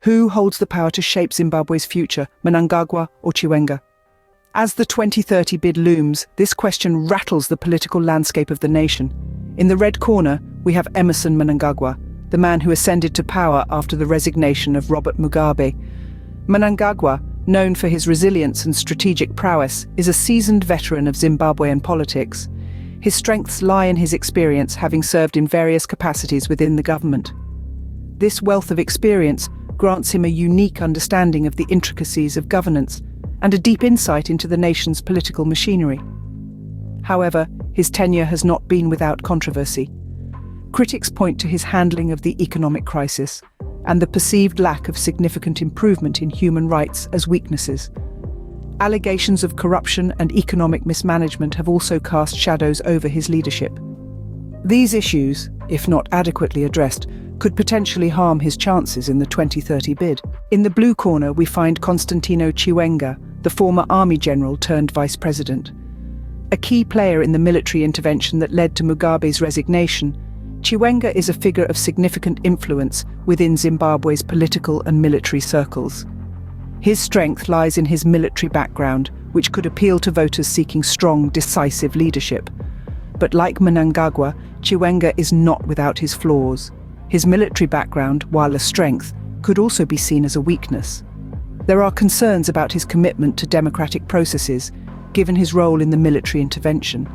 Who holds the power to shape Zimbabwe's future, Mnangagwa or Chiwenga? As the 2030 bid looms, this question rattles the political landscape of the nation. In the red corner, we have Emmerson Mnangagwa, the man who ascended to power after the resignation of Robert Mugabe. Mnangagwa, known for his resilience and strategic prowess, is a seasoned veteran of Zimbabwean politics. His strengths lie in his experience, having served in various capacities within the government. This wealth of experience grants him a unique understanding of the intricacies of governance and a deep insight into the nation's political machinery. However, his tenure has not been without controversy. Critics point to his handling of the economic crisis and the perceived lack of significant improvement in human rights as weaknesses. Allegations of corruption and economic mismanagement have also cast shadows over his leadership. These issues, if not adequately addressed, could potentially harm his chances in the 2030 bid. In the blue corner, we find Constantino Chiwenga, the former army general turned vice president. A key player in the military intervention that led to Mugabe's resignation, Chiwenga is a figure of significant influence within Zimbabwe's political and military circles. His strength lies in his military background, which could appeal to voters seeking strong, decisive leadership. But like Mnangagwa, Chiwenga is not without his flaws. His military background, while a strength, could also be seen as a weakness. There are concerns about his commitment to democratic processes, given his role in the military intervention.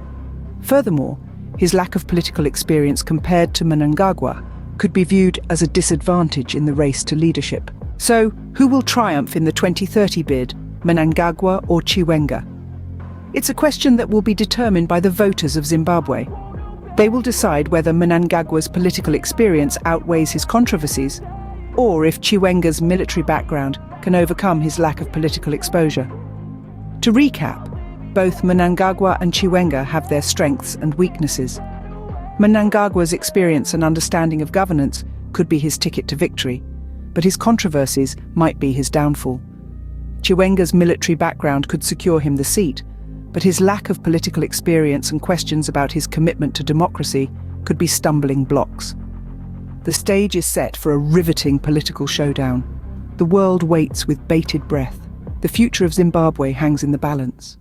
Furthermore, his lack of political experience compared to Mnangagwa could be viewed as a disadvantage in the race to leadership. So, who will triumph in the 2030 bid, Mnangagwa or Chiwenga? It's a question that will be determined by the voters of Zimbabwe. They will decide whether Mnangagwa's political experience outweighs his controversies, or if Chiwenga's military background can overcome his lack of political exposure. To recap, both Mnangagwa and Chiwenga have their strengths and weaknesses. Mnangagwa's experience and understanding of governance could be his ticket to victory, but his controversies might be his downfall. Chiwenga's military background could secure him the seat, but his lack of political experience and questions about his commitment to democracy could be stumbling blocks. The stage is set for a riveting political showdown. The world waits with bated breath. The future of Zimbabwe hangs in the balance.